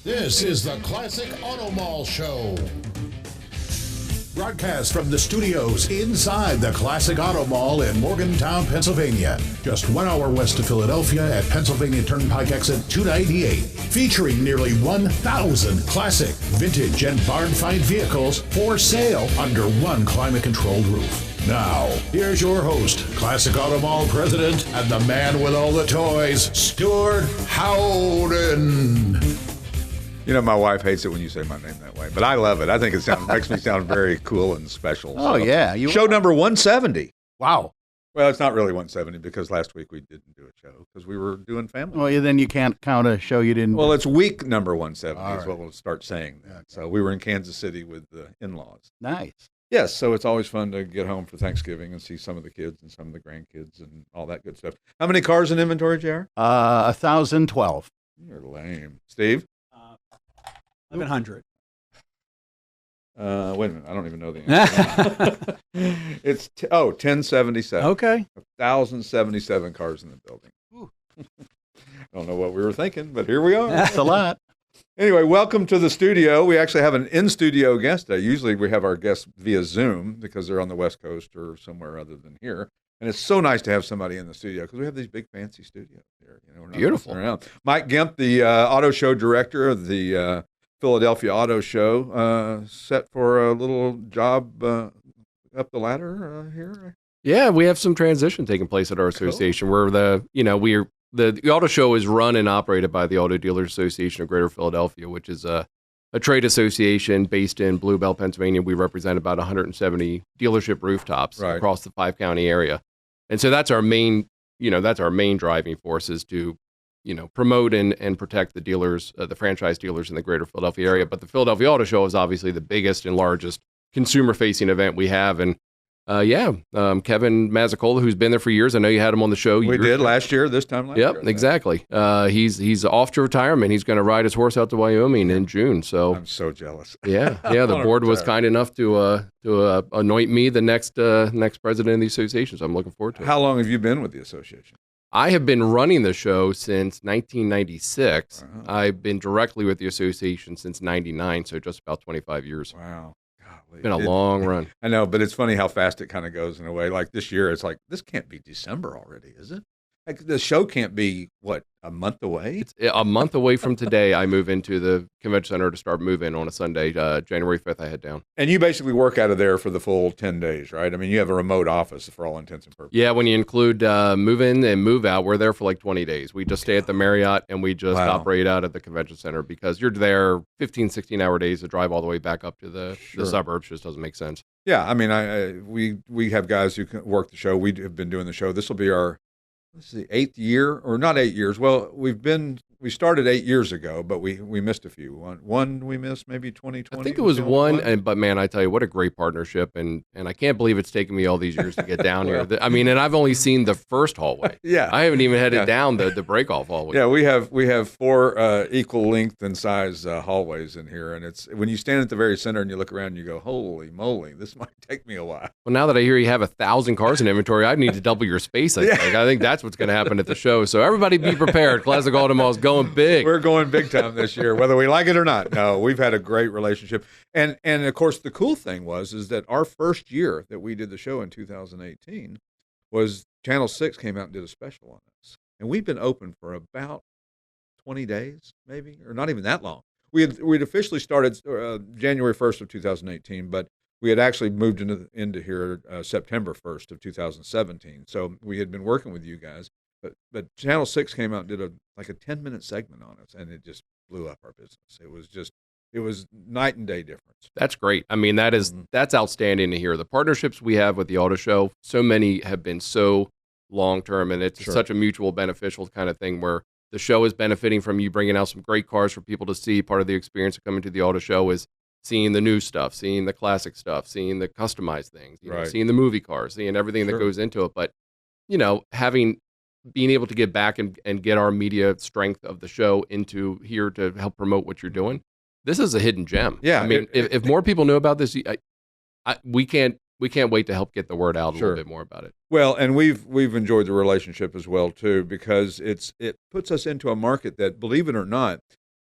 This is the Classic Auto Mall Show. Broadcast from the studios inside the Classic Auto Mall in Morgantown, Pennsylvania. Just 1 hour west of Philadelphia at Pennsylvania Turnpike exit 298. Featuring nearly 1,000 classic, vintage, and barn-find vehicles for sale under one climate-controlled roof. Now, here's your host, Classic Auto Mall president and the man with all the toys, Stewart Howden. You know, my wife hates it when you say my name that way, but I love it. I think it makes me sound very cool and special. Oh, yeah. Show number 170. Wow. Well, it's not really 170 because last week we didn't do a show because we were doing family. Well, then you can't count a show you didn't. Well, it's week number 170 is right. what we'll start saying then. So we were in Kansas City with the in-laws. Nice. Yes, so it's always fun to get home for Thanksgiving and see some of the kids and some of the grandkids and all that good stuff. How many cars in inventory, JR? 1,012. You're lame. Steve? 1,100. Wait a minute. I don't even know the answer. It's 1077. Okay. 1,077 cars in the building. I don't know what we were thinking, but here we are. That's a lot. Anyway, welcome to the studio. We actually have an in-studio guest today. Usually we have our guests via Zoom because they're on the West Coast or somewhere other than here. And it's so nice to have somebody in the studio because we have these big fancy studios here. You know, we're not Beautiful. messing around. Mike Gempp, the auto show director of the Philadelphia Auto Show, set for a little job up the ladder here. Yeah, we have some transition taking place at our association where the auto show is run and operated by the Auto Dealers Association of Greater Philadelphia, which is a trade association based in Blue Bell, Pennsylvania. We represent about 170 dealership rooftops across the 5-county area. And so that's our main driving force is to, promote and protect the dealers, the franchise dealers in the Greater Philadelphia area. But the Philadelphia Auto Show is obviously the biggest and largest consumer-facing event we have. And Kevin Mazzicola, who's been there for years. I know you had him on the show. We did last year, this time last year. Yep, exactly. He's off to retirement. He's going to ride his horse out to Wyoming in June. So I'm so jealous. Yeah. The board was kind enough to anoint me the next president of the association. So I'm looking forward to it. How long have you been with the association? I have been running the show since 1996. Wow. I've been directly with the association since 99, so just about 25 years. Wow. It's been a long run. I know, but it's funny how fast it kind of goes in a way. Like this year, it's like, this can't be December already, is it? Like the show can't be, a month away? It's a month away from today. I move into the convention center to start moving on a Sunday. January 5th, I head down. And you basically work out of there for the full 10 days, right? I mean, you have a remote office for all intents and purposes. Yeah, when you include move in and move out, we're there for like 20 days. We just stay at the Marriott and we just operate out of the convention center because you're there 15, 16-hour days to drive all the way back up to the suburbs. Just doesn't make sense. Yeah, I mean, we have guys who can work the show. We have been doing the show. This will be our 8th year, or not 8 years. Well, we started 8 years ago, but we missed a few. One we missed, maybe 2020. I think it was one, but man, I tell you, what a great partnership, and I can't believe it's taken me all these years to get down here. I mean, and I've only seen the first hallway. Yeah, I haven't even headed down the break-off hallway. Yeah, we have 4 equal length and size hallways in here, and it's when you stand at the very center and you look around and you go, holy moly, this might take me a while. Well, now that I hear you have 1,000 cars in inventory, I need to double your space. I think that's what's going to happen at the show. So everybody be prepared. Classic Auto Mall is going big. We're going big time this year, whether we like it or not. No, we've had a great relationship. And of course, the cool thing is that our first year that we did the show in 2018 was Channel 6 came out and did a special on us. And we've been open for about 20 days, maybe, or not even that long. We'd officially started January 1st of 2018, but we had actually moved into here September 1st of 2017. So we had been working with you guys. But Channel 6 came out and did a 10-minute segment on us, and it just blew up our business. It was night and day difference. That's great. I mean, that's outstanding to hear. The partnerships we have with the auto show, so many have been so long-term, and it's such a mutual beneficial kind of thing where the show is benefiting from you bringing out some great cars for people to see. Part of the experience of coming to the auto show is seeing the new stuff, seeing the classic stuff, seeing the customized things, seeing the movie cars, seeing everything that goes into it. But, being able to get back and get our media strength of the show into here to help promote what you're doing, this is a hidden gem. Yeah, I mean, if more people know about this, we can't wait to help get the word out a little bit more about it. Well, and we've enjoyed the relationship as well too, because it puts us into a market that, believe it or not,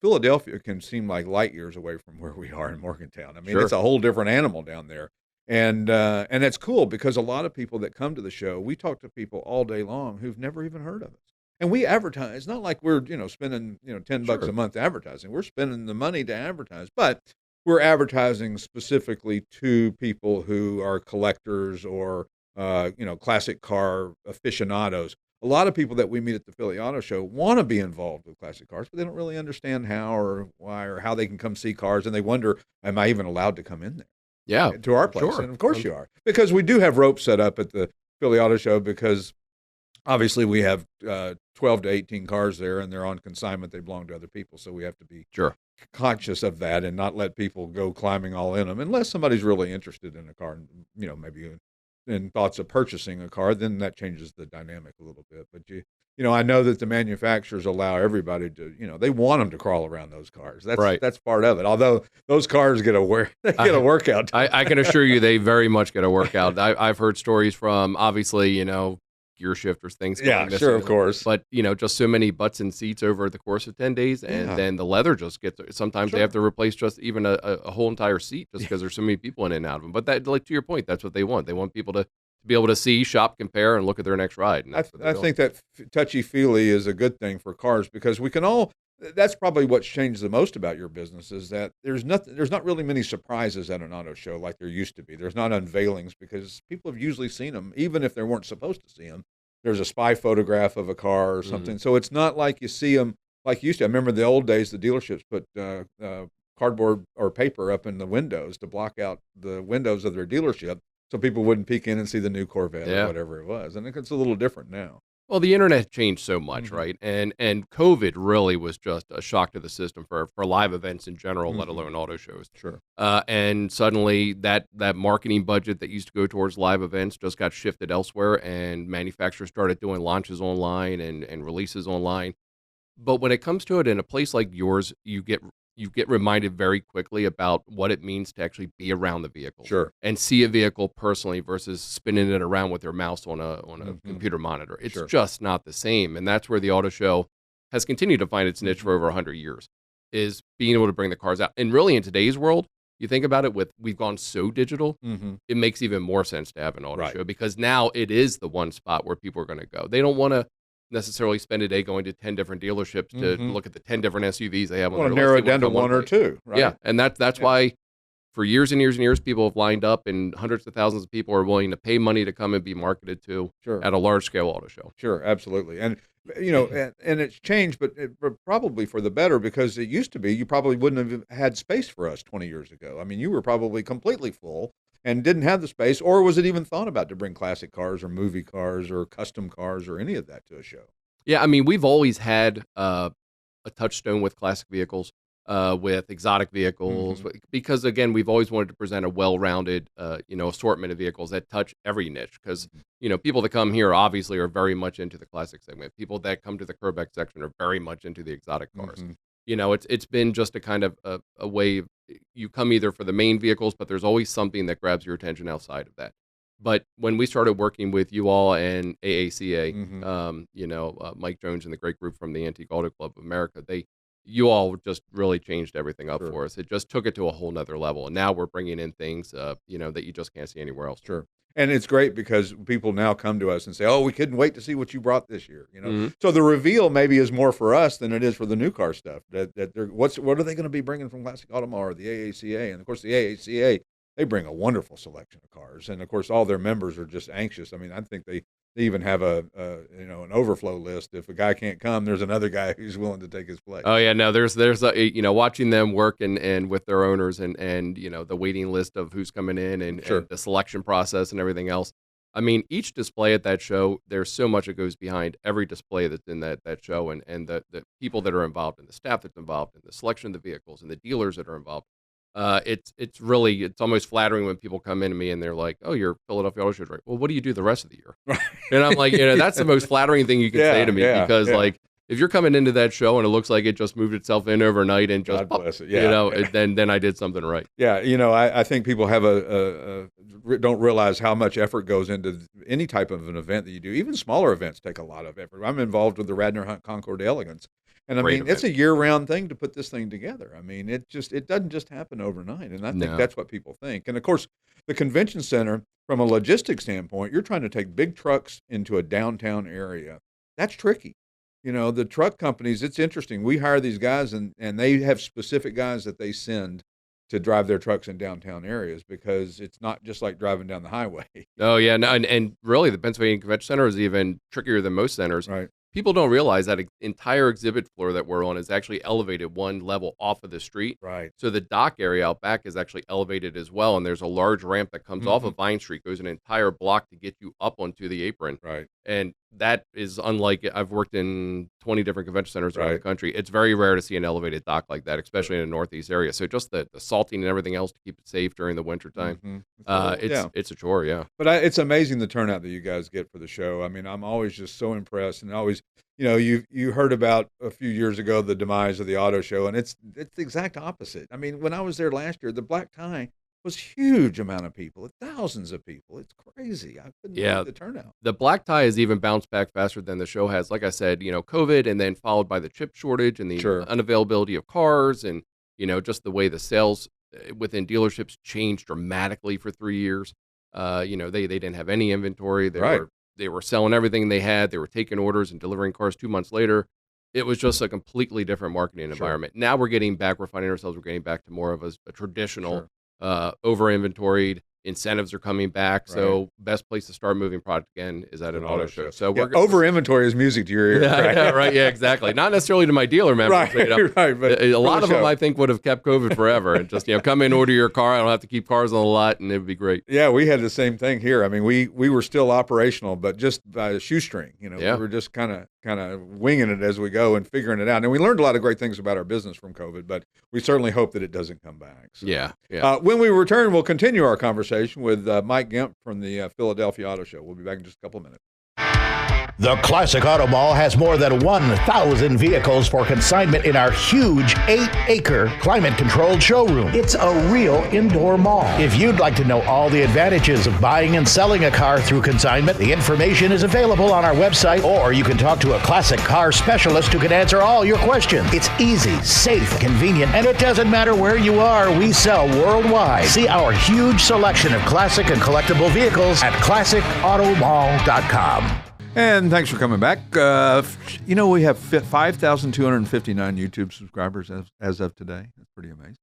Philadelphia can seem like light years away from where we are in Morgantown. I mean, Sure. it's a whole different animal down there. And it's cool because a lot of people that come to the show, we talk to people all day long who've never even heard of us. And we advertise. It's not like we're, spending, $10 Sure. a month advertising. We're spending the money to advertise, but we're advertising specifically to people who are collectors or, classic car aficionados. A lot of people that we meet at the Philly Auto Show want to be involved with classic cars, but they don't really understand how or why or how they can come see cars. And they wonder, am I even allowed to come in there? Yeah. To our place. Sure. And of course you are. Because we do have ropes set up at the Philly Auto Show because obviously we have 12 to 18 cars there and they're on consignment. They belong to other people. So we have to be conscious of that and not let people go climbing all in them unless somebody's really interested in a car and, maybe in thoughts of purchasing a car, then that changes the dynamic a little bit. But I know that the manufacturers allow everybody to, they want them to crawl around those cars. That's Right. That's part of it. Although those cars get a workout. I can assure you they very much get a workout. I've heard stories from, obviously, gear shifters, things. Yeah, going sure, missing. of course. But, just so many butts and seats over the course of 10 days. And Yeah. then the leather just gets, sometimes Sure. they have to replace just even a whole entire seat just because there's so many people in and out of them. But that, like to your point, that's what they want. They want people to be able to see, shop, compare, and look at their next ride. And that's what they're I doing. think that touchy-feely is a good thing for cars because we can all that's probably what's changed the most about your business is that there's not really many surprises at an auto show like there used to be. There's not unveilings because people have usually seen them, even if they weren't supposed to see them. There's a spy photograph of a car or something. So it's not like you see them like you used to. I remember the old days, the dealerships put cardboard or paper up in the windows to block out the windows of their dealership so people wouldn't peek in and see the new Corvette or whatever it was. And it's a little different now. Well, the internet changed so much, right? And COVID really was just a shock to the system for live events in general, let alone auto shows. Sure. And suddenly that marketing budget that used to go towards live events just got shifted elsewhere, and manufacturers started doing launches online and releases online. But when it comes to it, in a place like yours, you get reminded very quickly about what it means to actually be around the vehicle, Sure, and see a vehicle personally versus spinning it around with their mouse on a computer monitor. It's just not the same, and that's where the auto show has continued to find its niche for over 100 years, is being able to bring the cars out. And really, in today's world, you think about it, we've gone so digital, it makes even more sense to have an auto show because now it is the one spot where people are going to go. They don't want to necessarily spend a day going to 10 different dealerships to look at the 10 different SUVs they have on their list. narrow They it down to want one or two, right? Yeah, and that's why for years and years and years, people have lined up, and hundreds of thousands of people are willing to pay money to come and be marketed to at a large-scale auto show. Sure, absolutely. And, and it's changed, but probably for the better because it used to be you probably wouldn't have had space for us 20 years ago. I mean, you were probably completely full and didn't have the space, or was it even thought about to bring classic cars or movie cars or custom cars or any of that to a show? Yeah, I mean, we've always had a touchstone with classic vehicles, with exotic vehicles, because again, we've always wanted to present a well-rounded, assortment of vehicles that touch every niche. Because people that come here obviously are very much into the classic segment. People that come to the Curbeck section are very much into the exotic cars. It's been just a kind of a way you come either for the main vehicles, but there's always something that grabs your attention outside of that. But when we started working with you all and AACA, Mike Jones and the great group from the Antique Auto Club of America, you all just really changed everything up for us. It just took it to a whole nother level. And now we're bringing in things, that you just can't see anywhere else. Sure. And it's great because people now come to us and say, oh, we couldn't wait to see what you brought this year. So the reveal maybe is more for us than it is for the new car stuff. What are they going to be bringing from Classic Automall or the AACA? And of course, the AACA, they bring a wonderful selection of cars, and of course, all their members are just anxious. I mean, I think they even have an overflow list. If a guy can't come, there's another guy who's willing to take his place. Oh yeah, no, there's watching them work and with their owners and the waiting list of who's coming in and the selection process and everything else. I mean, each display at that show, there's so much that goes behind every display that's in that show, and the people that are involved and the staff that's involved and the selection of the vehicles and the dealers that are involved. It's almost flattering when people come in to me and they're like, "Oh, you're Philadelphia Auto Show, right? Well, what do you do the rest of the year?" And I'm like, that's the most flattering thing you can say to me because like if you're coming into that show and it looks like it just moved itself in overnight and just then I did something right. Yeah, I think people have don't realize how much effort goes into any type of an event that you do. Even smaller events take a lot of effort. I'm involved with the Radnor Hunt Concord Elegance. And I Great mean, event. it's a year-round thing to put this thing together. I mean, it doesn't just happen overnight. And I think No. that's what people think. And of course, the convention center, from a logistics standpoint, you're trying to take big trucks into a downtown area. That's tricky. You know, the truck companies, it's interesting. We hire these guys and they have specific guys that they send to drive their trucks in downtown areas because it's not just like driving down the highway. Oh yeah, no, and really the Pennsylvania Convention Center is even trickier than most centers. Right. People don't realize that entire exhibit floor that we're on is actually elevated one level off of the street. Right. So the dock area out back is actually elevated as well, and there's a large ramp that comes off of Vine Street, goes an entire block to get you up onto the apron. Right. And that is unlike, I've worked in 20 different convention centers around the Right. country. It's very rare to see an elevated dock like that, especially in the Northeast area. So just the salting and everything else to keep it safe during the wintertime, it's a chore, yeah. But it's amazing the turnout that you guys get for the show. I mean, I'm always just so impressed, and always, you heard about a few years ago the demise of the auto show, and it's the exact opposite. I mean, when I was there last year, the Black Tie was huge amount of people, thousands of people. It's crazy. I couldn't believe the turnout. The Black Tie has even bounced back faster than the show has. Like I said, COVID, and then followed by the chip shortage and the unavailability of cars, and just the way the sales within dealerships changed dramatically for 3 years. They didn't have any inventory. They were selling everything they had. They were taking orders and delivering cars 2 months later. It was just a completely different marketing environment. Now we're getting back to more of a traditional over inventoried. Incentives are coming back, so best place to start moving product again is at an auto show. So we're over inventory is music to your ears. Yeah, exactly. Not necessarily to my dealer members. But a lot of them I think would have kept COVID forever and just come in, order your car. I don't have to keep cars on the lot, and it would be great. Yeah, we had the same thing here. I mean, we were still operational, but just by a shoestring. We were just kind of winging it as we go and figuring it out. And we learned a lot of great things about our business from COVID, but we certainly hope that it doesn't come back. So, yeah. When we return, we'll continue our conversation with Mike Gempp from the Philadelphia Auto Show. We'll be back in just a couple of minutes. The Classic Auto Mall has more than 1,000 vehicles for consignment in our huge 8-acre climate-controlled showroom. It's a real indoor mall. If you'd like to know all the advantages of buying and selling a car through consignment, the information is available on our website, or you can talk to a classic car specialist who can answer all your questions. It's easy, safe, convenient, and it doesn't matter where you are. We sell worldwide. See our huge selection of classic and collectible vehicles at classicautomall.com. And thanks for coming back. We have 5,259 YouTube subscribers as of today. That's pretty amazing.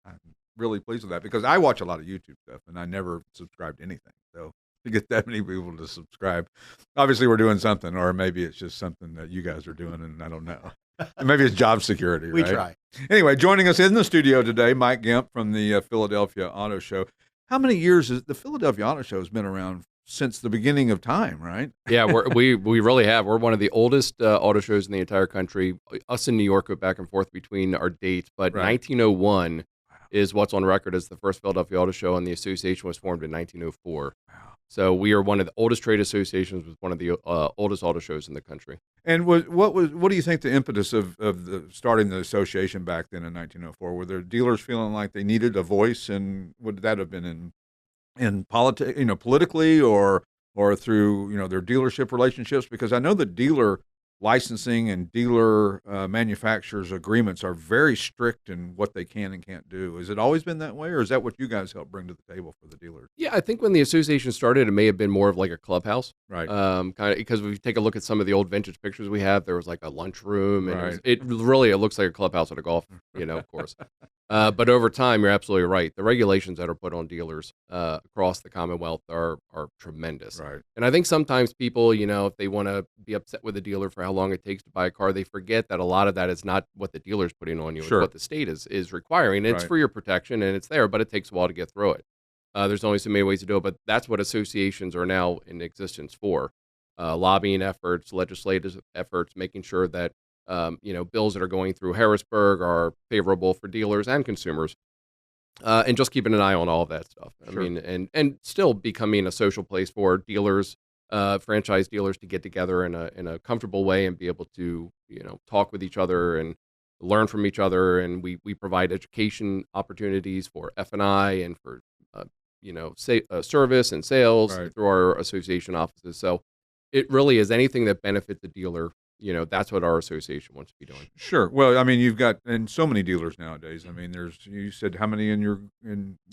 I'm really pleased with that because I watch a lot of YouTube stuff and I never subscribe to anything. So to get that many people to subscribe, obviously we're doing something, or maybe it's just something that you guys are doing and I don't know. Maybe it's job security, right? We try. Anyway, joining us in the studio today, Mike Gempp from the Philadelphia Auto Show. How many years has the Philadelphia Auto Show has been around? Since the beginning of time, right? Yeah, we really have. We're one of the oldest auto shows in the entire country. Us in New York go back and forth between our dates, but 1901 is what's on record as the first Philadelphia Auto Show, and the association was formed in 1904. Wow. So we are one of the oldest trade associations with one of the oldest auto shows in the country. And what do you think the impetus of starting the association back then in 1904? Were there dealers feeling like they needed a voice, and would that have been in politics, politically, or through their dealership relationships? Because I know the dealer licensing and dealer manufacturers agreements are very strict in what they can and can't do. Has it always been that way, or is that what you guys help bring to the table for the dealers? Yeah, I think when the association started, it may have been more of like a clubhouse, right? Kind of, because if you take a look at some of the old vintage pictures we have, there was like a lunchroom, and it looks like a clubhouse at a golf, course. But over time, you're absolutely right. The regulations that are put on dealers across the Commonwealth are tremendous. Right. And I think sometimes people, if they want to be upset with a dealer for how long it takes to buy a car, they forget that a lot of that is not what the dealer's putting on you. It's what the state is requiring. It's for your protection, and it's there, but it takes a while to get through it. There's only so many ways to do it, but that's what associations are now in existence for. Lobbying efforts, legislative efforts, making sure that bills that are going through Harrisburg are favorable for dealers and consumers, and just keeping an eye on all of that stuff. I mean, and still becoming a social place for dealers, franchise dealers, to get together in a comfortable way and be able to talk with each other and learn from each other. And we provide education opportunities for F&I and for service and sales through our association offices. So it really is anything that benefits the dealer. that's what our association wants to be doing. Sure. Well, I mean, you've got and so many dealers nowadays. I mean, you said how many in your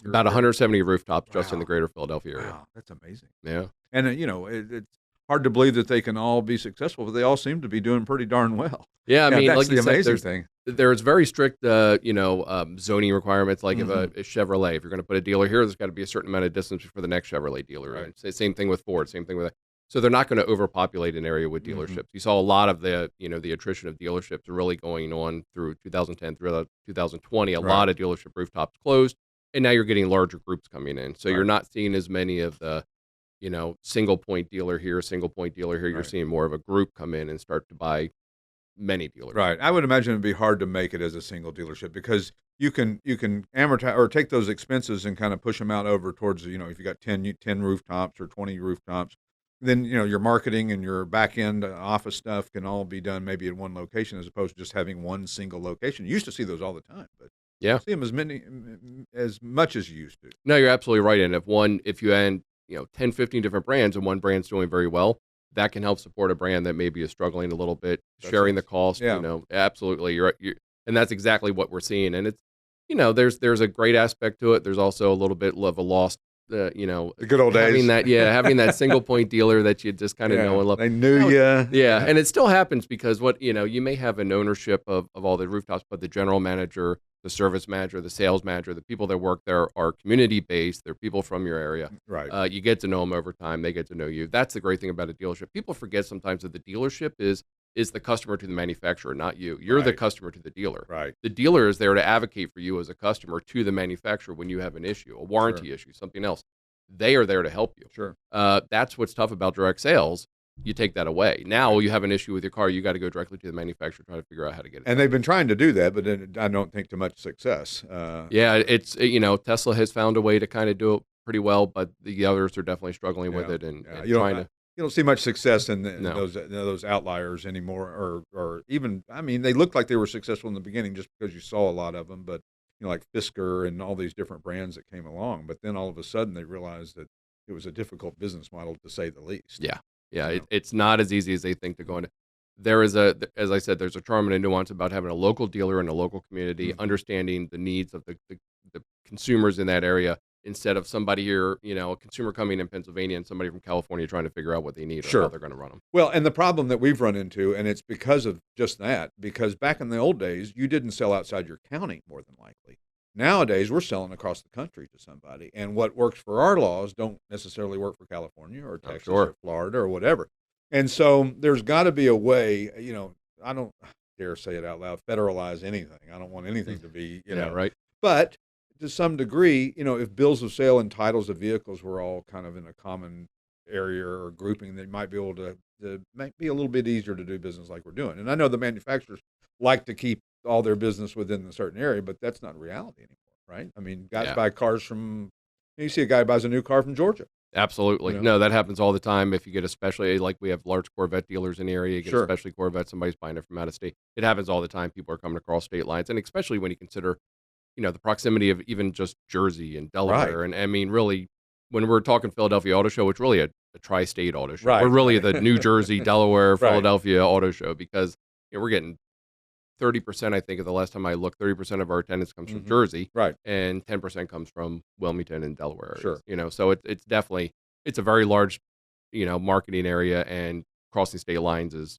about 170 rooftops just in the greater Philadelphia area. Wow, that's amazing. Yeah. And it's hard to believe that they can all be successful, but they all seem to be doing pretty darn well. Yeah, I mean, that's like the you said, amazing thing. There's very strict, zoning requirements. Like if a Chevrolet, if you're going to put a dealer here, there's got to be a certain amount of distance for the next Chevrolet dealer. Right. And same thing with Ford. Same thing with. So they're not going to overpopulate an area with dealerships. You saw a lot of the attrition of dealerships really going on through 2010 through 2020. A lot of dealership rooftops closed, and now you're getting larger groups coming in. So you're not seeing as many of the single point dealer here, single point dealer here. You're seeing more of a group come in and start to buy many dealers. Right. I would imagine it'd be hard to make it as a single dealership because you can amortize or take those expenses and kind of push them out over towards, if you got 10 rooftops or 20 rooftops, then, your marketing and your back end office stuff can all be done maybe in one location as opposed to just having one single location. You used to see those all the time, but yeah, see them as much as you used to. No, you're absolutely right. And if you had 10, 15 different brands and one brand's doing very well, that can help support a brand that maybe is struggling a little bit, sharing the cost. Yeah. Absolutely. You're and that's exactly what we're seeing. And it's there's a great aspect to it. There's also a little bit of a lost. The good old days. Having that single point dealer that you just kind of know and love. They knew you. Yeah, and it still happens because you may have an ownership of all the rooftops, but the general manager, the service manager, the sales manager, the people that work there are community based. They're people from your area. Right. You get to know them over time. They get to know you. That's the great thing about a dealership. People forget sometimes that the dealership is the customer to the manufacturer, not you. You're the customer to the dealer. Right. The dealer is there to advocate for you as a customer to the manufacturer when you have an issue, a warranty issue, something else. They are there to help you. Sure. That's what's tough about direct sales. You take that away. Now you have an issue with your car, you got to go directly to the manufacturer, try to figure out how to get it. And they've been trying to do that, but I don't think to much success. It's Tesla has found a way to kind of do it pretty well, but the others are definitely struggling with it and trying to. You don't see much success in No. those outliers anymore, or even. I mean, they looked like they were successful in the beginning just because you saw a lot of them, but like Fisker and all these different brands that came along. But then all of a sudden they realized that it was a difficult business model to say the least. Yeah. It's not as easy as they think to go into. There is as I said, there's a charm and a nuance about having a local dealer in a local community, understanding the needs of the consumers in that area, instead of somebody here, a consumer coming in Pennsylvania and somebody from California trying to figure out what they need or how they're going to run them. Well, and the problem that we've run into, and it's because of just that, because back in the old days, you didn't sell outside your county more than likely. Nowadays, we're selling across the country to somebody, and what works for our laws don't necessarily work for California or Texas or Florida or whatever. And so there's got to be a way, I don't dare say it out loud, federalize anything. I don't want anything to be, right. But to some degree, if bills of sale and titles of vehicles were all kind of in a common area or grouping, they might be able to make be a little bit easier to do business like we're doing. And I know the manufacturers like to keep all their business within a certain area, but that's not reality anymore, right? I mean, guys buy cars you see a guy buys a new car from Georgia. Absolutely. No, that happens all the time. If you get especially, like we have large Corvette dealers in the area, you get especially Corvette, somebody's buying it from out of state. It happens all the time. People are coming across state lines, and especially when you consider the proximity of even just Jersey and Delaware. Right. And I mean, really, when we're talking Philadelphia Auto Show, it's really a tri-state auto show. Right. We're really the New Jersey, Delaware, Philadelphia auto show because we're getting 30%, I think, of the last time I looked, 30% of our attendance comes from Jersey. Right. And 10% comes from Wilmington and Delaware. Sure. So it's definitely, it's a very large, marketing area, and crossing state lines is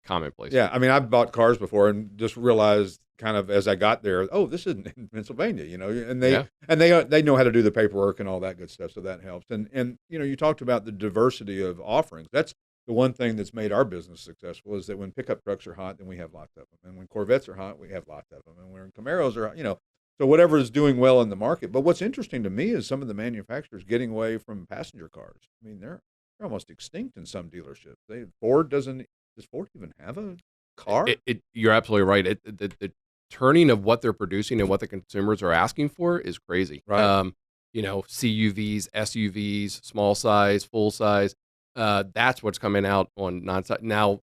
commonplace. Yeah. I mean, I've bought cars before and just realized kind of as I got there, oh, this isn't in Pennsylvania, and they know how to do the paperwork and all that good stuff. So that helps. And you talked about the diversity of offerings. That's the one thing that's made our business successful, is that when pickup trucks are hot, then we have lots of them. And when Corvettes are hot, we have lots of them. And when Camaros are, so whatever is doing well in the market. But what's interesting to me is some of the manufacturers getting away from passenger cars. I mean, they're almost extinct in some dealerships. Does Ford even have a car? You're absolutely right. The turning of what they're producing and what the consumers are asking for is crazy. Right. CUVs, SUVs, small size, full size. That's what's coming out on non-size. Now,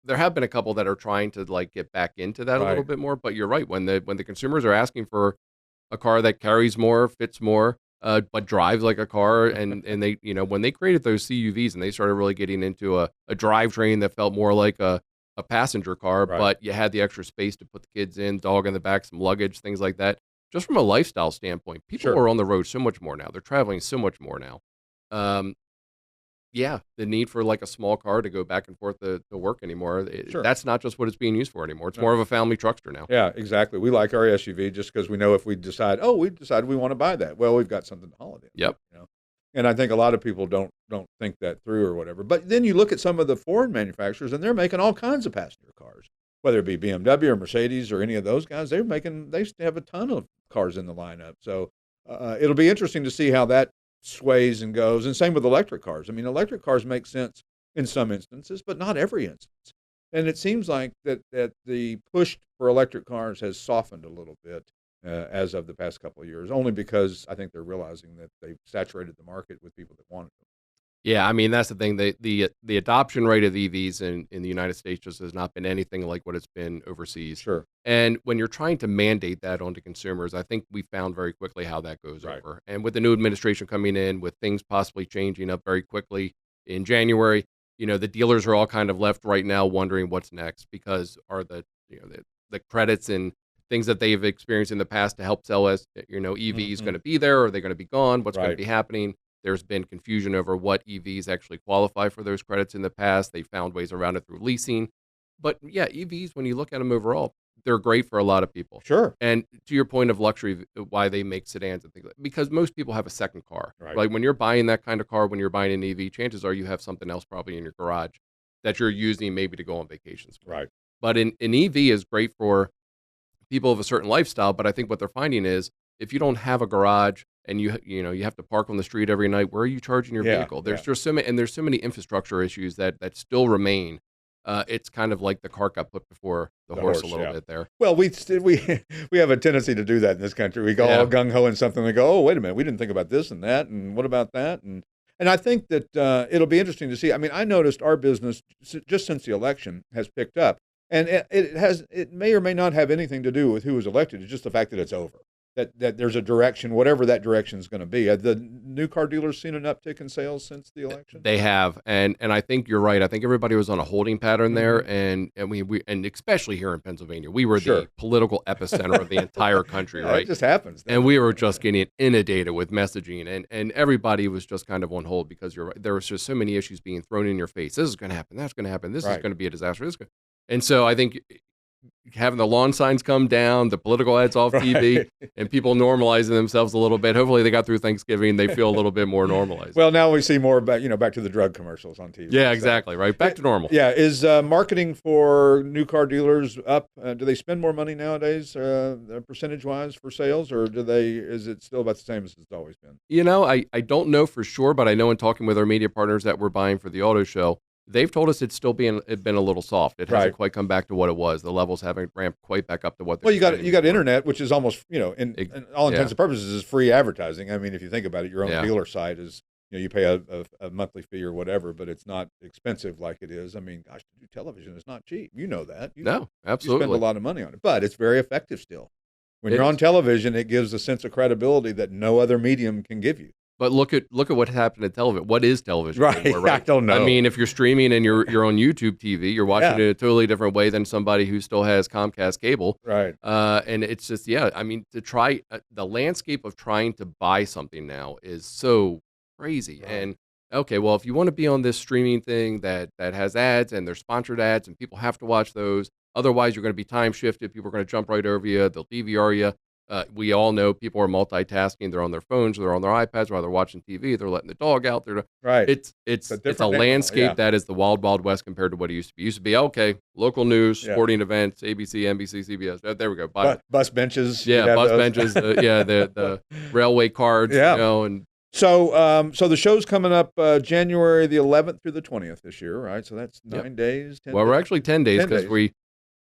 there have been a couple that are trying to get back into that a little bit more, but you're right. When the consumers are asking for a car that carries more, fits more, but drives like a car, and they, when they created those CUVs and they started really getting into a drivetrain that felt more like a a passenger car, Right. but you had the extra space to put the kids in, dog in the back, some luggage, things like that. Just from a lifestyle standpoint, people Sure. are on the road so much more now. They're traveling so much more now. Um, yeah, the need for like a small car to go back and forth to work anymore. Sure. That's not just what it's being used for anymore. It's No. more of a family truckster now. Yeah, exactly. We like our SUV just because we know if we decide we want to buy that. Well, we've got something to haul it in. Yep. You know? And I think a lot of people don't think that through or whatever. But then you look at some of the foreign manufacturers, and they're making all kinds of passenger cars, whether it be BMW or Mercedes or any of those guys. They have a ton of cars in the lineup. So it'll be interesting to see how that sways and goes. And same with electric cars. I mean, electric cars make sense in some instances, but not every instance. And it seems like that the push for electric cars has softened a little bit as of the past couple of years, only because I think they're realizing that they've saturated the market with people that wanted them. Yeah, I mean, that's the thing. The adoption rate of EVs in the United States just has not been anything like what it's been overseas. Sure. And when you're trying to mandate that onto consumers, I think we found very quickly how that goes Right. over. And with the new administration coming in, with things possibly changing up very quickly in January, the dealers are all kind of left right now wondering what's next, because are the credits and things that they've experienced in the past to help sell EVs Mhm. going to be there? Are they going to be gone? What's going Right. to be happening? There's been confusion over what EVs actually qualify for those credits in the past. They found ways around it through leasing. But yeah, EVs, when you look at them overall, they're great for a lot of people. Sure. And to your point of luxury, why they make sedans and things like that, because most people have a second car. Right. Like when you're buying that kind of car, when you're buying an EV, chances are you have something else probably in your garage that you're using maybe to go on vacations with. Right. But an EV is great for people of a certain lifestyle. But I think what they're finding is if you don't have a garage and you have to park on the street every night, where are you charging your Yeah, vehicle? There's yeah. just there's so many infrastructure issues that still remain. It's kind of like the cart got put before the horse a little yeah. bit there. Well, we have a tendency to do that in this country. We go all gung ho in something. We go, oh, wait a minute, we didn't think about this and that, and what about that? And I think that it'll be interesting to see. I mean, I noticed our business just since the election has picked up, and it may or may not have anything to do with who was elected. It's just the fact that it's over. That there's a direction, whatever that direction is going to be. Have the new car dealers seen an uptick in sales since the election? They have, and I think you're right. I think everybody was on a holding pattern there, and we especially here in Pennsylvania, we were Sure. the political epicenter of the entire country, Yeah, right? It just happens. And we were just getting inundated with messaging, and everybody was just kind of on hold because you're right. There was just so many issues being thrown in your face. This is going to happen. That's going to happen. This is Right. going to be a disaster. And so I think having the lawn signs come down, the political ads off TV, Right. and people normalizing themselves a little bit. Hopefully they got through Thanksgiving. They feel a little bit more normalized. Well, now we see more about, back to the drug commercials on TV. Yeah, So, exactly. Right. Back to normal. Yeah. Is marketing for new car dealers up? Do they spend more money nowadays, percentage-wise for sales, or is it still about the same as it's always been? I don't know for sure, but I know in talking with our media partners that we're buying for the auto show, they've told us it's been a little soft. It hasn't Right. quite come back to what it was. The levels haven't ramped quite back up to what. Well, you got before. internet, which is almost, in all intents and purposes, is free advertising. I mean, if you think about it, your own Yeah. dealer site is, you pay a monthly fee or whatever, but it's not expensive like it is. I mean, gosh, to do television is not cheap. You know that. No, You absolutely. spend a lot of money on it, but it's very effective still. When It you're on is. television, it gives a sense of credibility that no other medium can give you. But look at what happened to television. What is television Right. anymore, I don't know. I mean, if you're streaming and you're on YouTube TV, you're watching Yeah. it a totally different way than somebody who still has Comcast cable. Right. And it's just, I mean, to try the landscape of trying to buy something now is so crazy. Right. And okay, well, if you want to be on this streaming thing that has ads and they're sponsored ads and people have to watch those, otherwise you're going to be time shifted. People are going to jump right over you. They'll DVR you. We all know people are multitasking. They're on their phones, they're on their iPads while they're watching TV. They're letting the dog out. Right. It's a a different animal, landscape yeah. that is the wild, wild west compared to what it used to be. It used to be, okay, local news, Yeah. sporting events, ABC, NBC, CBS. There we go. Bye. Bus benches. Yeah, you'd have bus those. benches. The railway cards. Yeah. And So the show's coming up January the 11th through the 20th this year, right? So that's 9 days. 10 well, we're days? actually 10 days 10 because days.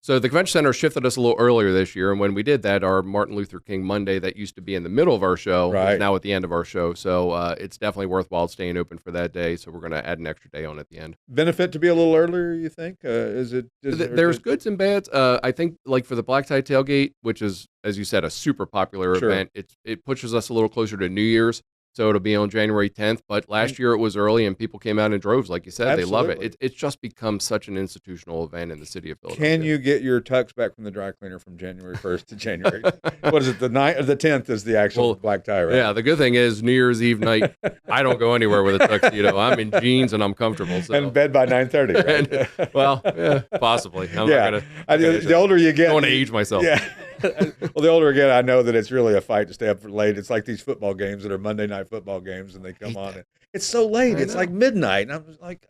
So the convention center shifted us a little earlier this year, and when we did that, our Martin Luther King Monday that used to be in the middle of our show Right. is now at the end of our show. So it's definitely worthwhile staying open for that day. So we're going to add an extra day on at the end. Benefit to be a little earlier, you think? Is it? There's goods and bads. I think like for the Black Tie Tailgate, which is, as you said, a super popular Sure. event, it pushes us a little closer to New Year's. So it'll be on January 10th. But last year it was early and people came out in droves. Like you said, they love it. It's just become such an institutional event in the city of Philadelphia. Can you get your tux back from the dry cleaner from January 1st to January? What is it? The 9th or the 10th is the actual black tie, right? Yeah. The good thing is New Year's Eve night, I don't go anywhere with a tuxedo. I'm in jeans and I'm comfortable. So. And in bed by 9:30. Right? Well, yeah, possibly. I'm not the older you get, I don't want to age myself. Yeah. Well, the older I get, I know that it's really a fight to stay up late. It's like these football games that are Monday night football games, and they come on. And it's so late. It's like midnight. And I'm like,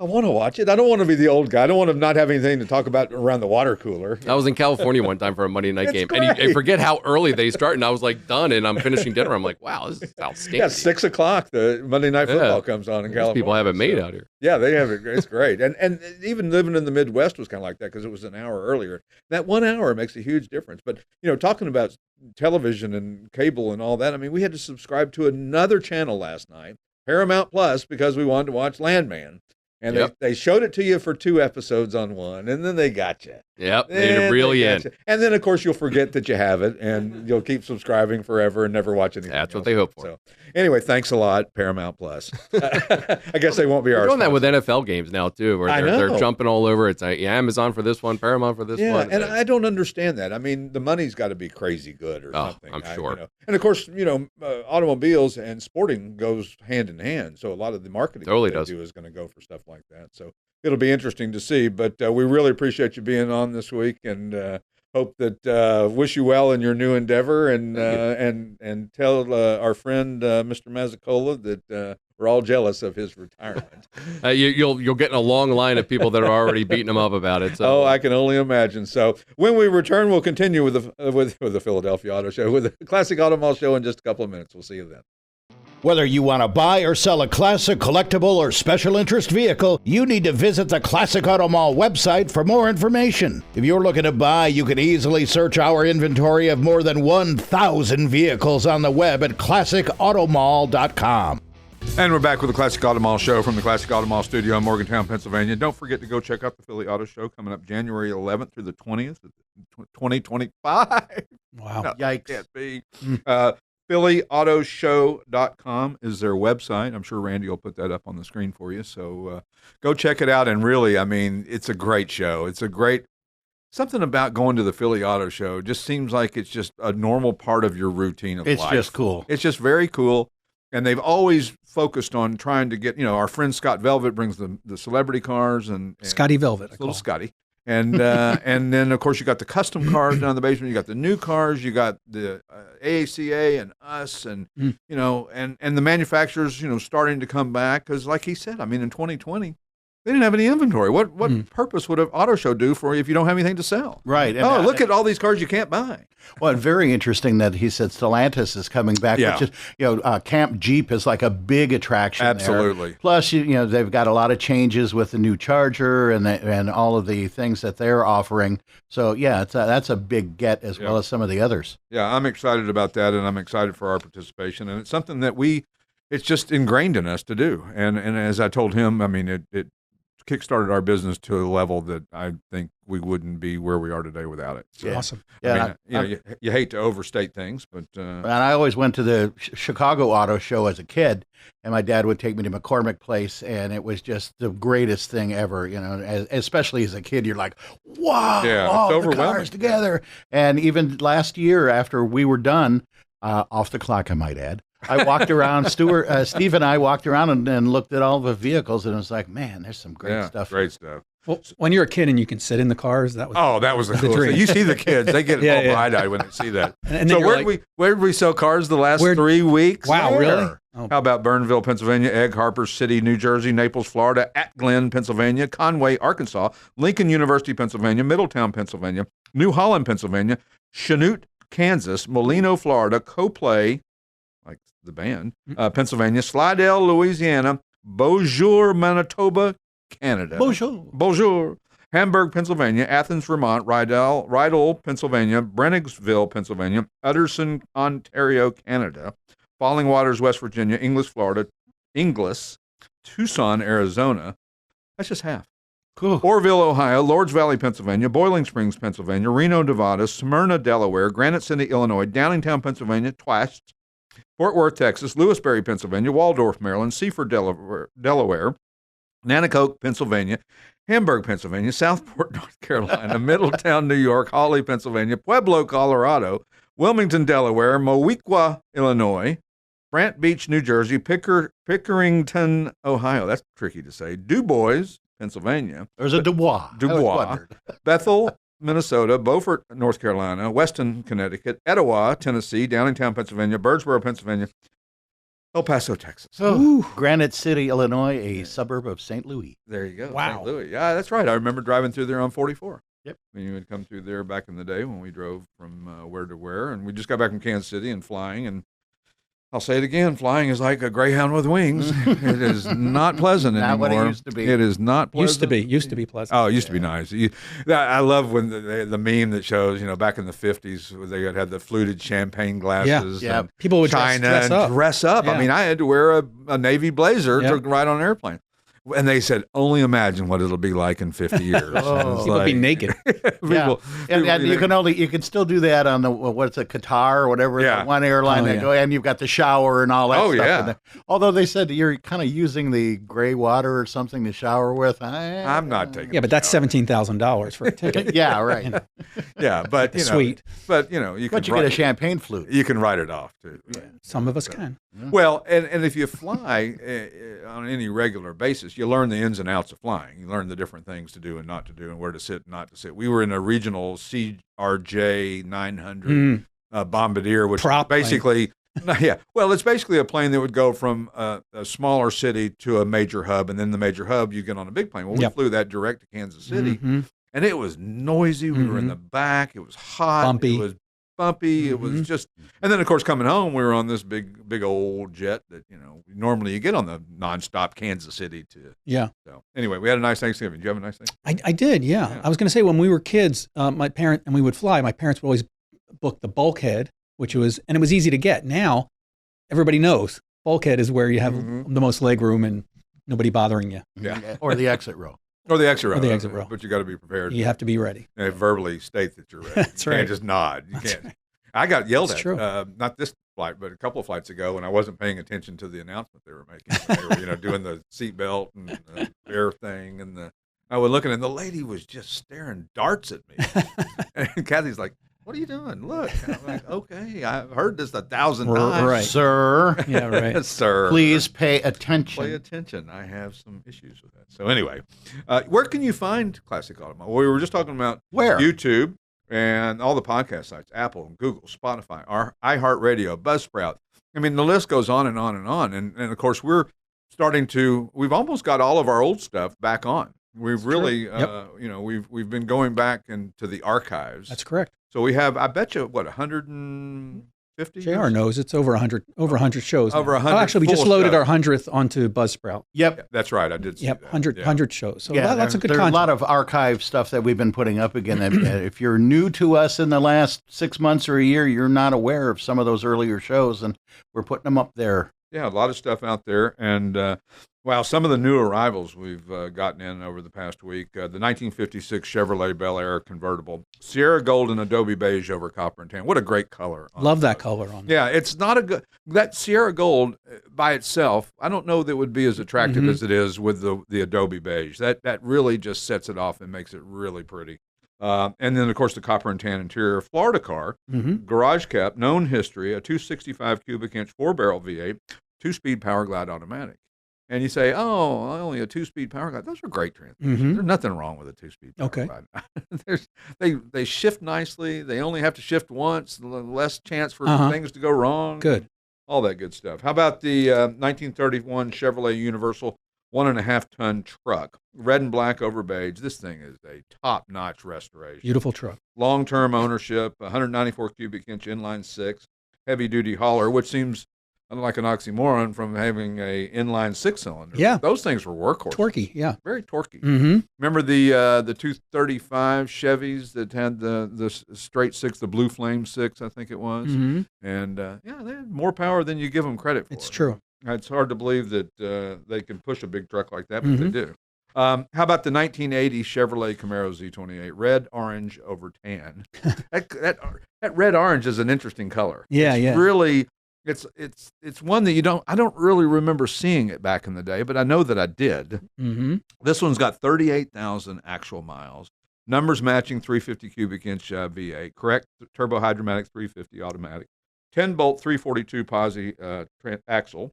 I want to watch it. I don't want to be the old guy. I don't want to not have anything to talk about around the water cooler. I was in California one time for a Monday night game, and you forget how early they start. And I was like done, and I'm finishing dinner. I'm like, wow, this is outstanding. Yeah, 6 o'clock, the Monday night football comes on in California. People have it made out here. Yeah, they have it. It's great. And even living in the Midwest was kind of like that because it was an hour earlier. That 1 hour makes a huge difference. But, talking about television and cable and all that, I mean, we had to subscribe to another channel last night, Paramount Plus, because we wanted to watch Landman. And they showed it to you for 2 episodes on one, and then they got you. Yep, they really in. And then, of course, you'll forget that you have it, and you'll keep subscribing forever and never watch anything. That's what they hope for. So, anyway, thanks a lot, Paramount Plus. I guess they won't be We're ours. doing that with NFL games now, too, where they're jumping all over. It's like Amazon for this one, Paramount for this one. And I don't understand that. I mean, the money's got to be crazy good or something. I'm sure. And, of course, automobiles and sporting goes hand in hand, so a lot of the marketing totally they do is going to go for stuff like that. So it'll be interesting to see, but we really appreciate you being on this week, and hope that wish you well in your new endeavor, and tell our friend Mr. Mazzicola that we're all jealous of his retirement. You'll get in a long line of people that are already beating him up about it. So. Oh, I can only imagine. So when we return, we'll continue with the Philadelphia Auto Show, with the Classic Auto Mall Show in just a couple of minutes. We'll see you then. Whether you want to buy or sell a classic, collectible, or special interest vehicle, you need to visit the Classic Auto Mall website for more information. If you're looking to buy, you can easily search our inventory of more than 1,000 vehicles on the web at classicautomall.com. And we're back with the Classic Auto Mall Show from the Classic Auto Mall studio in Morgantown, Pennsylvania. Don't forget to go check out the Philly Auto Show coming up January 11th through the 20th, 2025. Wow. No, Yikes. Can't be. PhillyAutoShow.com is their website. I'm sure Randy will put that up on the screen for you. So go check it out. And really, I mean, it's a great show. It's a great, something about going to the Philly Auto Show just seems like it's just a normal part of your routine of life. It's just cool. It's just very cool. And they've always focused on trying to get, our friend Scott Velvet brings the celebrity cars and Scotty Velvet. Little Scotty. And and then, of course, you got the custom cars down in the basement. You got the new cars. You got the AACA and us, and and the manufacturers, starting to come back because, like he said, I mean, in 2020, they didn't have any inventory. What purpose would an auto show do for you if you don't have anything to sell? Right. And look at all these cars you can't buy. Well, very interesting that he said Stellantis is coming back. Yeah. Which is, Camp Jeep is like a big attraction. Absolutely. There. Plus, they've got a lot of changes with the new Charger and all of the things that they're offering. So, yeah, that's a big get as well as some of the others. Yeah, I'm excited about that, and I'm excited for our participation. And it's something that it's just ingrained in us to do. And as I told him, I mean, it kickstarted our business to a level that I think we wouldn't be where we are today without it. So, awesome. Yeah, you hate to overstate things, but and I always went to the Chicago Auto Show as a kid, and my dad would take me to McCormick Place, and it was just the greatest thing ever. Especially as a kid, you're like, wow, all the cars together. And even last year, after we were done, off the clock, I might add, I walked around, Steve and I walked around and looked at all the vehicles, and it was like, man, there's some great stuff. Great stuff. Well, when you're a kid and you can sit in the cars, that was the coolest thing. You see the kids, they get all bright-eyed when they see that. And so where did we sell cars the last 3 weeks? Wow, really? Oh. How about Burnville, Pennsylvania, Egg Harbor City, New Jersey, Naples, Florida, At Glen, Pennsylvania, Conway, Arkansas, Lincoln University, Pennsylvania, Middletown, Pennsylvania, New Holland, Pennsylvania, Chanute, Kansas, Molino, Florida, Coplay, like the band, Pennsylvania, Slidell, Louisiana, Beaujour, Manitoba, Canada. Bonjour. Hamburg, Pennsylvania, Athens, Vermont, Rydell, Pennsylvania, Brennigsville, Pennsylvania, Utterson, Ontario, Canada, Falling Waters, West Virginia, Inglis, Florida, Tucson, Arizona. That's just half. Cool. Orville, Ohio, Lords Valley, Pennsylvania, Boiling Springs, Pennsylvania, Reno, Nevada, Smyrna, Delaware, Granite City, Illinois, Downingtown, Pennsylvania, twice, Fort Worth, Texas, Lewisberry, Pennsylvania, Waldorf, Maryland, Seaford, Delaware, Nanticoke, Pennsylvania, Hamburg, Pennsylvania, Southport, North Carolina, Middletown, New York, Hawley, Pennsylvania, Pueblo, Colorado, Wilmington, Delaware, Moweaqua, Illinois, Brant Beach, New Jersey, Pickerington, Ohio. That's tricky to say. DuBois, Pennsylvania. There's a Dubois. Bethel, Minnesota, Beaufort, North Carolina, Weston, Connecticut, Etowah, Tennessee, Downingtown, Pennsylvania, Birdsboro, Pennsylvania, El Paso, Texas. Granite City, Illinois, a suburb of St. Louis. There you go. Wow. St. Louis. Yeah, that's right. I remember driving through there on 44. Yep. When you would come through there back in the day when we drove from where to where. And we just got back from Kansas City and flying. And I'll say it again, flying is like a greyhound with wings. It is not pleasant anymore. Not what it used to be. It is not pleasant. Used to be pleasant. Oh, it used to be nice. I love when the meme that shows, back in the 50s, where they had the fluted champagne glasses. Yeah. And People would China dress up. I Yeah. mean, I had to wear a navy blazer Yeah. to ride on an airplane. And they said, only imagine what it'll be like in 50 years. Oh. People be naked. And you can still do that on the Qatar or whatever, Yeah. the one airline that go, and you've got the shower and all that Oh, stuff. yeah. in there. Although they said you're kind of using the gray water or something to shower with. I'm not taking Yeah, but that's $17,000 for a ticket. Yeah, right. Yeah, but The suite. But you But you get a champagne flute. You can write it off too. Some of us can. Well, and if you fly on any regular basis, you learn the ins and outs of flying. You learn the different things to do and not to do, and where to sit and not to sit. We were in a regional CRJ 900 Bombardier, which Prop plane. basically, it's basically a plane that would go from a smaller city to a major hub, and then the major hub you get on a big plane. Well, we flew that direct to Kansas City, and it was noisy. We were in the back. It was hot. Bumpy. It was bumpy. It was just, and then of course coming home, we were on this big old jet that normally you get on the nonstop Kansas City to. Yeah. So anyway, we had a nice Thanksgiving. Did you have a nice Thanksgiving? I did, yeah. I was going to say when we were kids, my parents would always book the bulkhead, it was easy to get. Now everybody knows bulkhead is where you have the most leg room and nobody bothering you. Yeah. Or the exit row. Or the exit row. Or the exit row. But you got to be prepared. You have to be ready. And verbally state that you're ready. That's You right. can't just nod. You That's can't. right. I got yelled That's at. true. Not this flight, but a couple of flights ago when I wasn't paying attention to the announcement they were making. They were, doing the seatbelt and the air thing, and I was looking, and the lady was just staring darts at me. And Kathy's like, "What are you doing? Look." And I'm like, "Okay, I've heard this 1,000 times, Right. Sir, Yeah, right. sir. please pay attention. Pay attention. I have some issues with that." So anyway, where can you find Classic Automotive? Well, we were just talking about Where? YouTube and all the podcast sites, Apple, Google, Spotify, our iHeartRadio, Buzzsprout. I mean, the list goes on and on and on. And of course, we've almost got all of our old stuff back on. We've really, we've been going back into the archives. That's correct. So we have, I bet you, 150? JR knows it's over 100 shows. Over now. 100 Actually, we just full loaded stuff. our 100th onto Buzzsprout. Yep. That's right. I did see Yep, that. 100 shows. So Yeah, that's a good there's content. a lot of archive stuff that we've been putting up again. If you're new to us in the last 6 months or a year, you're not aware of some of those earlier shows, and we're putting them up there. Yeah, a lot of stuff out there. And, some of the new arrivals we've gotten in over the past week. The 1956 Chevrolet Bel Air convertible. Sierra Gold and Adobe Beige over copper and tan. What a great color. Love that color on. Yeah, it's not that Sierra Gold by itself, I don't know that would be as attractive as it is with the Adobe Beige. That really just sets it off and makes it really pretty. And then, of course, the copper and tan interior Florida car, garage kept, known history, a 265 cubic inch 4-barrel V8, 2-speed Power Glide automatic. And you say, oh, only a 2-speed Power Glide. Those are great transmissions. There's nothing wrong with a 2-speed Power Glide. They shift nicely. They only have to shift once, less chance for things to go wrong. Good. All that good stuff. How about the 1931 Chevrolet Universal 1.5-ton truck, red and black over beige? This thing is a top-notch restoration. Beautiful truck. Long-term ownership, 194 cubic inch inline 6, heavy-duty hauler, which seems like an oxymoron from having a inline 6-cylinder. Yeah. Those things were workhorses. Torquey, yeah. Very torquey. Mm-hmm. Remember the 235 Chevys that had the straight 6, the Blue Flame 6, I think it was? Mm-hmm. And, they had more power than you give them credit for. It's true. It's hard to believe that they can push a big truck like that, but they do. How about the 1980 Chevrolet Camaro Z28, red, orange over tan? that red orange is an interesting color. Yeah, it's yeah. Really, It's one that I don't really remember seeing it back in the day, but I know that I did. Mm-hmm. This one's got 38,000 actual miles. Numbers matching 350 cubic inch V8, correct turbo hydromatic 350 automatic, 10-bolt 342 posi axle,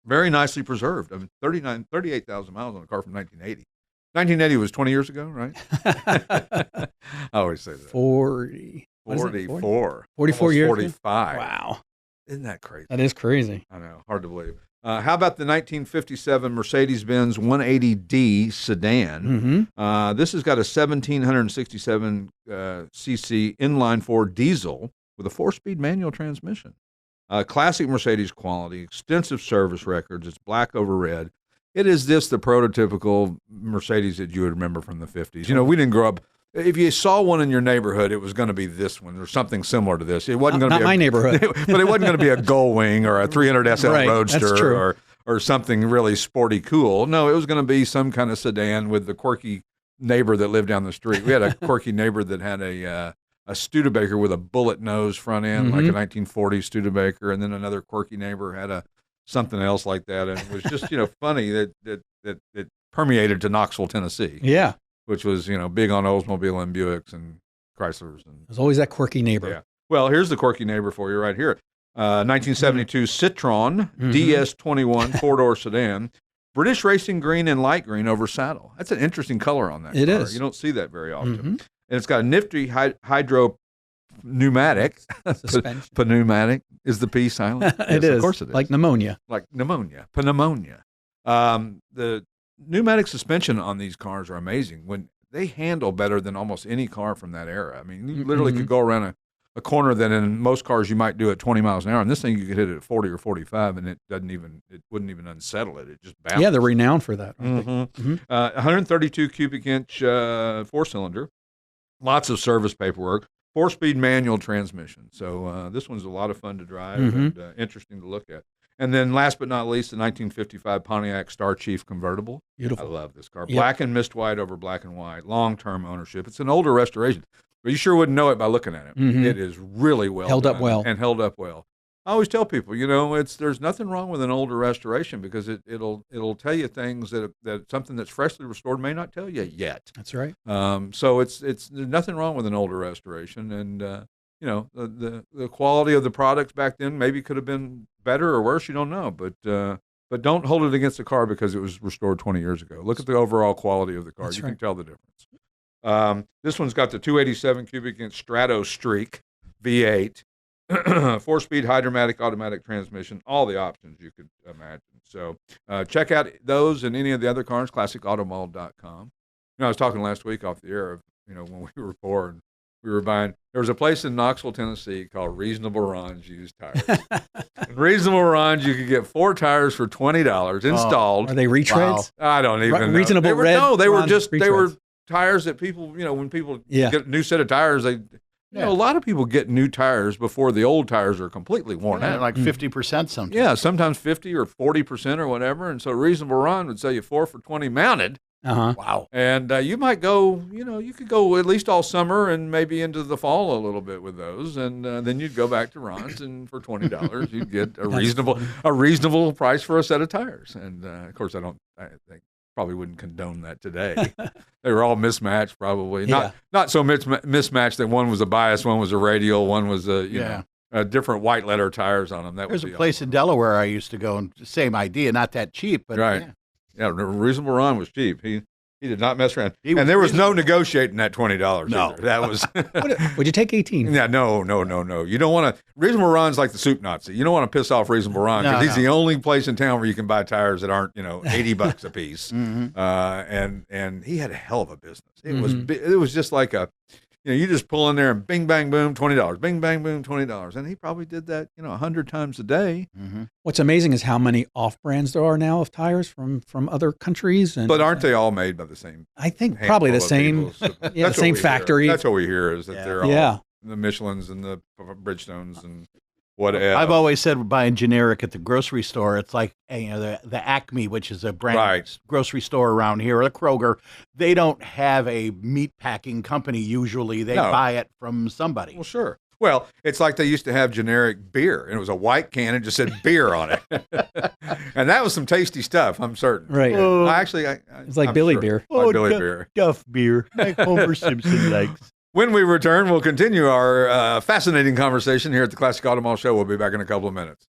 very nicely preserved. I mean, 38,000 miles on a car from 1980. 1980 was 20 years ago, right? I always say that. 44. 44 years? 45. Wow. Isn't that crazy? That is crazy. I know, hard to believe. How about the 1957 Mercedes-Benz 180D sedan? Mm-hmm. This has got a 1,767 cc inline-4 diesel with a 4-speed manual transmission. Classic Mercedes quality, extensive service records. It's black over red. It is the prototypical Mercedes that you would remember from the 50s. You know, we didn't grow up. If you saw one in your neighborhood, it was going to be this one or something similar to this. It wasn't going to be my neighborhood, but it wasn't going to be a Gullwing or a 300 SL right, Roadster or something really sporty cool. No, it was going to be some kind of sedan with the quirky neighbor that lived down the street. We had a quirky neighbor that had a Studebaker with a bullet nose front end, like a 1940s Studebaker, and then another quirky neighbor had a something else like that, and it was just funny that it permeated to Knoxville, Tennessee. Yeah. Which was, big on Oldsmobile and Buicks and Chryslers. And there's always that quirky neighbor. Yeah. Well, here's the quirky neighbor for you right here. 1972 Citroen DS21 4-door sedan, British racing green and light green over saddle. That's an interesting color on that car. It is. You don't see that very often. And it's got a nifty hydro pneumatic. Suspension. Pneumatic. Is the P silent? It yes, is. Of course it is. Like pneumonia. Pneumonia. The pneumatic suspension on these cars are amazing. When they handle better than almost any car from that era. I mean, you literally could go around a corner that in most cars you might do at 20 miles an hour, and this thing you could hit it at 40 or 45, and it wouldn't even unsettle it. It just bounces. Yeah, they're renowned for that. 132 cubic inch 4-cylinder, lots of service paperwork, 4-speed manual transmission. So this one's a lot of fun to drive and interesting to look at. And then last but not least, the 1955 Pontiac Star Chief convertible. Beautiful. I love this car. Black and mist white over black and white. Long-term ownership. It's an older restoration, but you sure wouldn't know it by looking at it. It is really well held done up well. and held up well. I always tell people, there's nothing wrong with an older restoration because it'll tell you things that something that's freshly restored may not tell you yet. That's right. So there's nothing wrong with an older restoration, and the quality of the products back then maybe could have been better or worse. You don't know, but don't hold it against the car because it was restored 20 years ago. Look at the overall quality of the car. That's You right. can tell the difference. This one's got the 287 cubic inch Strato Streak V8, 4-speed hydromatic automatic transmission, all the options you could imagine. So check out those and any of the other cars, classicautomall.com. I was talking last week off the air of, when we were poor and we were buying. There was a place in Knoxville, Tennessee called Reasonable Ron's Used Tires. In Reasonable Ron's, you could get 4 tires for $20 installed. Are they retreads? I don't even know. Reasonable red? No, they were Ron's just they were retreads. tires that people, when people Yeah. get a new set of tires, a lot of people get new tires before the old tires are completely worn out. Like 50% sometimes. Yeah, sometimes 50 or 40% or whatever. And so Reasonable Ron would sell you 4 for $20 mounted. Wow. And you might go, you could go at least all summer and maybe into the fall a little bit with those. And then you'd go back to Ron's, and for $20, you'd get a reasonable price for a set of tires. And of course, I think probably wouldn't condone that today. They were all mismatched, probably. Not so mismatched that one was a bias, one was a radial, one was a different white letter tires on them. There's a place in Delaware I used to go, and same idea, not that cheap, but right. Yeah, Reasonable Ron was cheap. He did not mess around. And there was no negotiating that $20 No. either. That was Would you take 18? Yeah, no. You don't want to. Reasonable Ron's like the soup Nazi. You don't want to piss off Reasonable Ron because he's the only place in town where you can buy tires that aren't, $80 a piece. And he had a hell of a business. It was just like you just pull in there and bing, bang, boom, $20. Bing, bang, boom, $20. And he probably did that, 100 times a day. What's amazing is how many off-brands there are now of tires from other countries. And But aren't they all made by the same? I think probably the same. The same factory. That's what we hear is that they're all the Michelins and the Bridgestones and whatever. I've always said buying generic at the grocery store, it's like the Acme, which is a brand grocery store around here, or the Kroger. They don't have a meat packing company usually. They buy it from somebody. Well, sure. Well, it's like they used to have generic beer, and it was a white can and just said beer on it. And that was some tasty stuff, I'm certain. Right. It's like Billy beer. Like Billy beer. Duff beer, like Homer Simpson likes. When we return, we'll continue our fascinating conversation here at the Classic Auto Mall Show. We'll be back in a couple of minutes.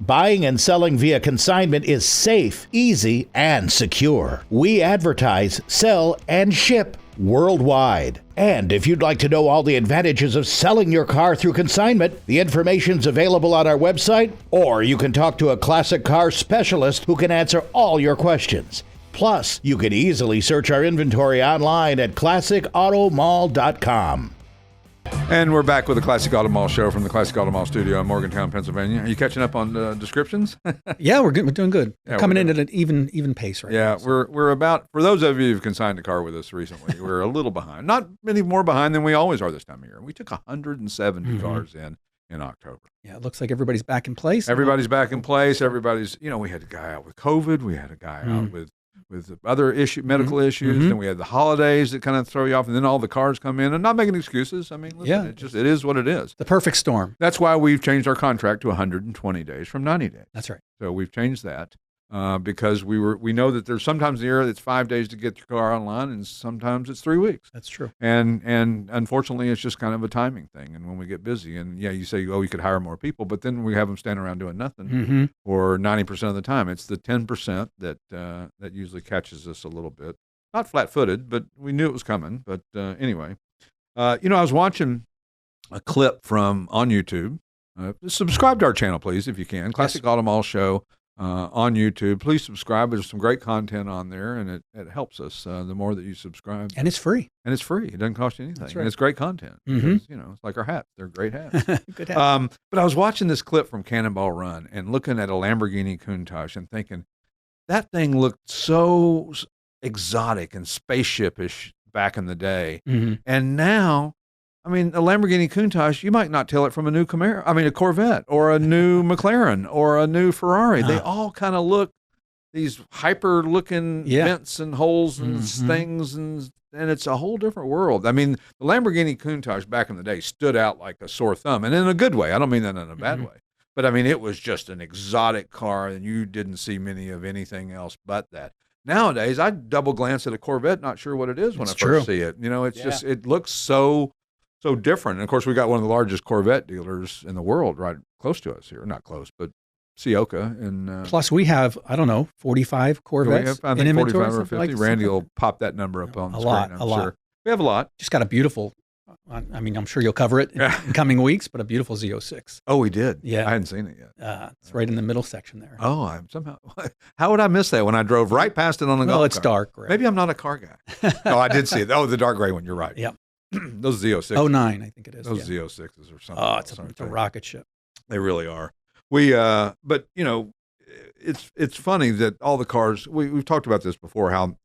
Buying and selling via consignment is safe, easy, and secure. We advertise, sell, and ship worldwide. And if you'd like to know all the advantages of selling your car through consignment, the information's available on our website, or you can talk to a classic car specialist who can answer all your questions. Plus, you can easily search our inventory online at classicautomall.com. And we're back with the Classic Auto Mall Show from the Classic Auto Mall studio in Morgantown, Pennsylvania. Are you catching up on descriptions? Yeah, we're good. We're doing good. Yeah, Coming in at an even pace right now. Yeah, we're about, for those of you who've consigned a car with us recently, we're a little behind. Not many more behind than we always are this time of year. We took 170 cars in October. Yeah, it looks like everybody's back in place. Everybody's back in place. Everybody's, we had a guy out with COVID. We had a guy out with other medical issues. Then we had the holidays that kind of throw you off, and then all the cars come in. And not making excuses. I mean, listen, it is what it is. The perfect storm. That's why we've changed our contract to 120 days from 90 days. That's right. So we've changed that because we know that there's sometimes in the year it's 5 days to get your car online, and sometimes it's 3 weeks. That's true. And unfortunately, it's just kind of a timing thing. And when we get busy, and you say, you could hire more people, but then we have them standing around doing nothing or 90% of the time. It's the 10% that usually catches us a little bit. Not flat-footed, but we knew it was coming. But anyway, I was watching a clip from on YouTube. Subscribe to our channel, please, if you can. Classic Auto Mall Show. On YouTube. Please subscribe. There's some great content on there, and it helps us the more that you subscribe. And it's free. And it's free. It doesn't cost you anything. That's right. And it's great content. Because, it's like our hats. They're great hats. Good hats. But I was watching this clip from Cannonball Run and looking at a Lamborghini Countach and thinking, that thing looked so exotic and spaceship-ish back in the day. And now, I mean, a Lamborghini Countach, you might not tell it from a new a Corvette or a new McLaren or a new Ferrari. They all kind of look, these hyper-looking vents and holes and things, and it's a whole different world. I mean, the Lamborghini Countach back in the day stood out like a sore thumb, and in a good way. I don't mean that in a bad way. But, I mean, it was just an exotic car, and you didn't see many of anything else but that. Nowadays, I double glance at a Corvette, not sure what it is when I first see it. It's just, it looks so different. And of course, we got one of the largest Corvette dealers in the world right close to us here. Not close, but Ciocca. And plus, we have 45 Corvettes I think in inventory. 45 or 50. Like Randy will pop that number up on the screen. A lot. We have a lot. Just got a beautiful. I mean, I'm sure you'll cover it in coming weeks, but a beautiful Z06. Oh, we did. Yeah, I hadn't seen it yet. It's right in the middle section there. Oh, how would I miss that when I drove right past it on the golf cart? It's dark. Right? Maybe I'm not a car guy. No, I did see it. Oh, the dark gray one. You're right. Yep. Those Z06. 09, I think it is. Those Z06s or something. Oh, it's a rocket ship. They really are. But it's funny that all the cars, we've talked about this before, how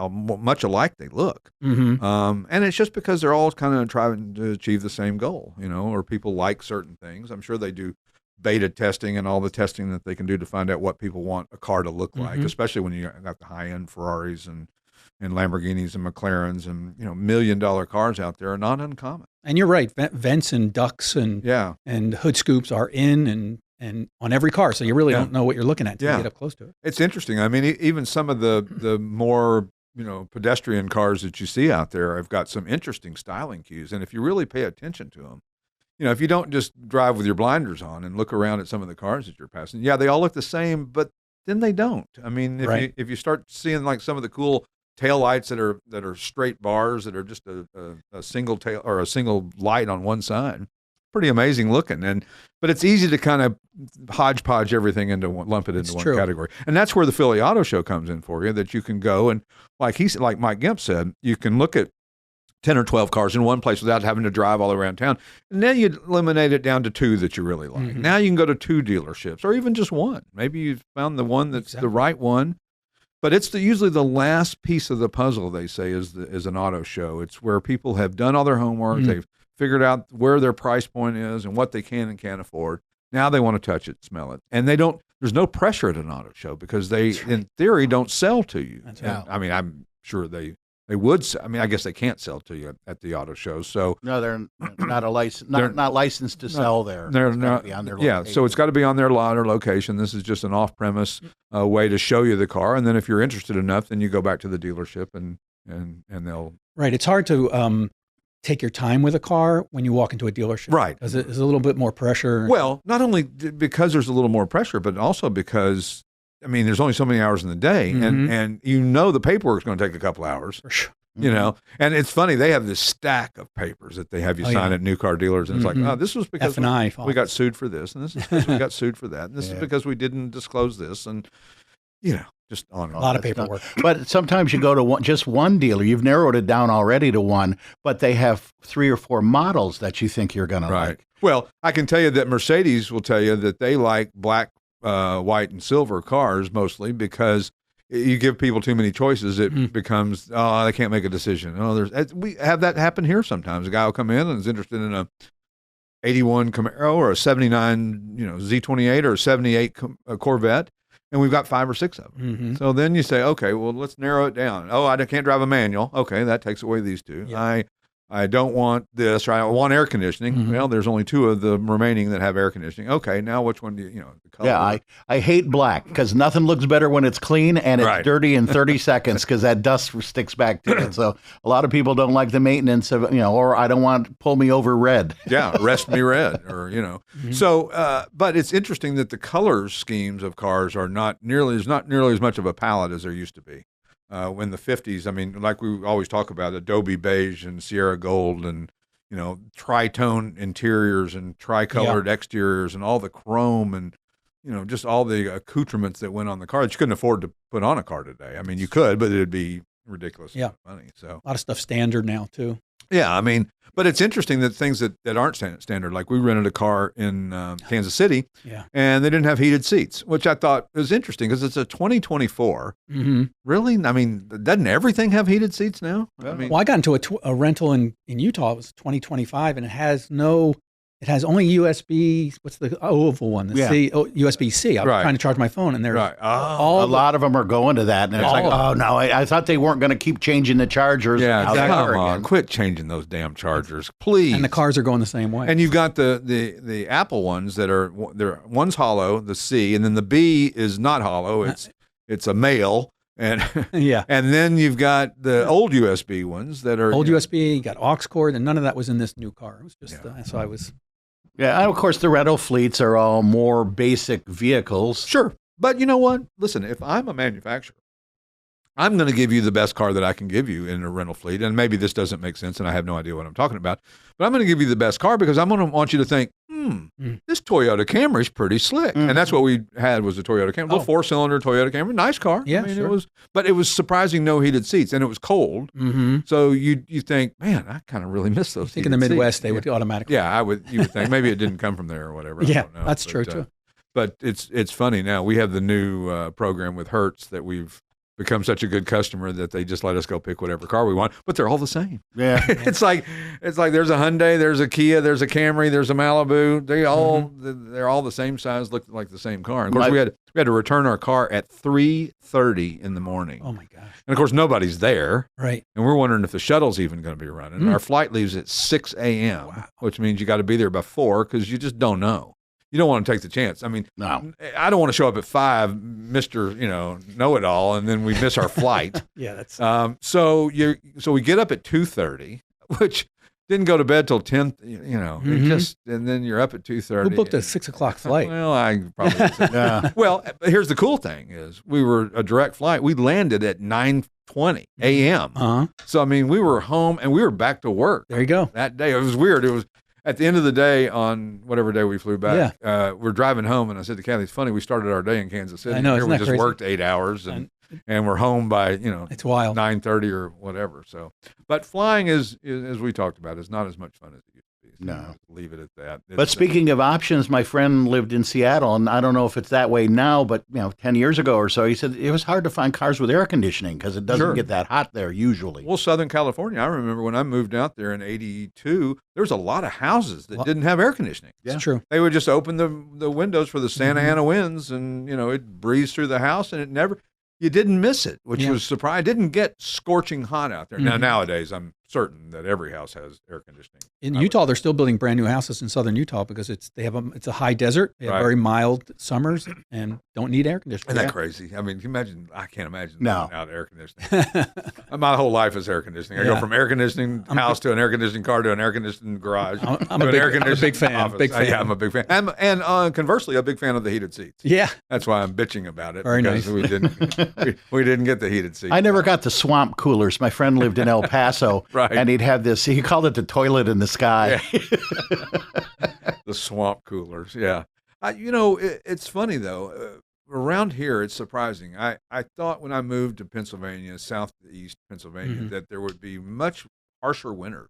much alike they look. And it's just because they're all kind of trying to achieve the same goal, or people like certain things. I'm sure they do beta testing and all the testing that they can do to find out what people want a car to look like, especially when you got the high-end Ferraris and Lamborghinis and McLarens and, $1 million cars out there are not uncommon. And you're right. Vents and ducts and hood scoops are in and on every car. So you really don't know what you're looking at until you get up close to it. It's interesting. I mean, even some of the more, pedestrian cars that you see out there have got some interesting styling cues. And if you really pay attention to them, if you don't just drive with your blinders on and look around at some of the cars that you're passing, they all look the same, but then they don't. I mean, if you start seeing like some of the cool tail lights that are straight bars that are just a single tail or a single light on one side, pretty amazing looking. But it's easy to kind of hodgepodge everything lump it into one category. And that's where the Philly Auto Show comes in for you, that you can go and like Mike Gempp said, you can look at 10 or 12 cars in one place without having to drive all around town. And then you eliminate it down to 2 that you really like. Now you can go to 2 dealerships or even just one. Maybe you've found the one that's the right one. But it's usually the last piece of the puzzle, they say, is an auto show. It's where people have done all their homework. They've figured out where their price point is and what they can and can't afford. Now they want to touch it, smell it. And there's no pressure at an auto show because they, in theory, don't sell to you. That's right. I mean, I'm sure they They would. I mean, I guess they can't sell to you at the auto shows. So no, they're not licensed to sell there. They're not. On their yeah, location. so it's got to be on their lot or location. This is just an off-premise way to show you the car, and then if you're interested enough, then you go back to the dealership and they'll. Right. It's hard to take your time with a car when you walk into a dealership. Right. Because there's a little bit more pressure. Well, not only because there's a little more pressure, but also because, I mean, there's only so many hours in the day, and the paperwork's going to take a couple hours. For sure. You know, and it's funny, they have this stack of papers that they have you sign at new car dealers, and it's like, oh, this was because we got sued for this, and this is because we got sued for that, and this is because we didn't disclose this, and just on and on. A lot of paperwork. But sometimes you go to just one dealer. You've narrowed it down already to one, but they have 3 or 4 models that you think you're going to like. Well, I can tell you that Mercedes will tell you that they like black, white, and silver cars mostly because you give people too many choices, it becomes, they can't make a decision. We have that happen here sometimes. A guy will come in and is interested in a 81 Camaro or a 79, Z28 or a 78 Corvette, and we've got 5 or 6 of them. So then you say, okay, well, let's narrow it down. Oh, I can't drive a manual. Okay, that takes away these 2. Yeah. I don't want this, or I want air conditioning. Well, there's only 2 of the remaining that have air conditioning. Okay, now which one do the color? Yeah, I hate black because nothing looks better when it's clean and it's dirty in 30 seconds because that dust sticks back to it. So a lot of people don't like the maintenance of, or I don't want pull me over red. Yeah, rest me red, or, So, but it's interesting that the color schemes of cars are not nearly as much of a palette as there used to be. In the 50s, I mean, like we always talk about Adobe beige and Sierra gold and, tritone interiors and tricolored exteriors and all the chrome and, just all the accoutrements that went on the car that you couldn't afford to put on a car today. I mean, you could, but it'd be ridiculous money. So a lot of stuff standard now too. Yeah, I mean, but it's interesting that things that aren't standard, like we rented a car in Kansas City, and they didn't have heated seats, which I thought was interesting because it's a 2024. Really? I mean, doesn't everything have heated seats now? Yeah. I mean, Well, I got into a rental in Utah. It was 2025, and it has only USB. What's the oval one? USB-C. I was trying to charge my phone, and there's a lot of them are going to that, and it's like, oh no, I thought they weren't going to keep changing the chargers. Yeah, come on, quit changing those damn chargers, please. And the cars are going the same way. And you've got the Apple ones that one's hollow, the C, and then the B is not hollow. It's a male. And and then you've got the old USB ones that are old USB. You got aux cord, and none of that was in this new car. It was just so I was. Yeah, and of course the rental fleets are all more basic vehicles. Sure, but you know what? Listen, if I'm a manufacturer, I'm going to give you the best car that I can give you in a rental fleet. And maybe this doesn't make sense, and I have no idea what I'm talking about. But I'm going to give you the best car because I'm going to want you to think, this Toyota Camry is pretty slick. And that's what we had was a Toyota Camry, a 4-cylinder Toyota Camry, nice car. Yeah, I mean, but it was surprising no heated seats, and it was cold. So you think, man, I kind of really miss those. I think in the Midwest they would automatically. Yeah, you would think maybe it didn't come from there or whatever. Yeah, I don't know. that's true too. But it's funny now. We have the new program with Hertz that we've become such a good customer that they just let us go pick whatever car we want, but they're all the same. Yeah. It's like there's a Hyundai, there's a Kia, there's a Camry, there's a Malibu. They're all the same size, look like the same car. And of course, we had to return our car at 3:30 in the morning. Oh my gosh. And of course, nobody's there. Right. And we're wondering if the shuttle's even going to be running. Our flight leaves at 6 a.m., which means you got to be there by 4 because you just don't know. You don't want to take the chance. I mean, no. I don't want to show up at 5, Mr. Know-it-all, and then we miss our flight. Yeah, that's. So we get up at 2:30, which didn't go to bed till 10. And then you're up at 2:30. Who booked a 6 o'clock flight? Well, I probably. Yeah. Well, here's the cool thing: is we were a direct flight. We landed at 9:20 a.m. So I mean, we were home and we were back to work. There you go. That day, it was weird. It was. At the end of the day, on whatever day we flew back, we're driving home, and I said to Kathy, "It's funny. We started our day in Kansas City. I know, Here we just crazy? Worked 8 hours, and we're home by it's wild 9:30 or whatever. So, but flying is as we talked about, is not as much fun as it used to be. So no, leave it at that. But speaking of options, my friend lived in Seattle, and I don't know if it's that way now, but 10 years ago or so, he said it was hard to find cars with air conditioning because it doesn't get that hot there usually. Well, Southern California, I remember when I moved out there in '82, there was a lot of houses that didn't have air conditioning. That's true. They would just open the windows for the Santa Ana winds, and it breezed through the house, and it never. you didn't miss it, which Yeah. was surprising. It didn't get scorching hot out there. Now, Mhm. nowadays, I'm certain that every house has air conditioning. In Utah, they're still building brand new houses in southern Utah because it's a high desert. They have Right. very mild summers and don't need air conditioning. Isn't that crazy? I mean, can you imagine? I can't imagine No. without air conditioning. My whole life is air conditioning. I go Yeah. from air conditioning house to an air conditioning car to an air conditioning garage. I'm to a an big- air I'm a conditioning big fan, office. big fan. Yeah, I'm a big fan. And conversely, a big fan of the heated seats. Yeah. That's why I'm bitching about it. Very because nice. we didn't get the heated seats. I never got the swamp coolers. My friend lived in El Paso, Right. and he'd have this. He called it the toilet in the sky. The swamp coolers. Yeah. It's funny though. Around here, it's surprising. I thought when I moved to Pennsylvania, southeast Pennsylvania, Mhm. that there would be much harsher winters.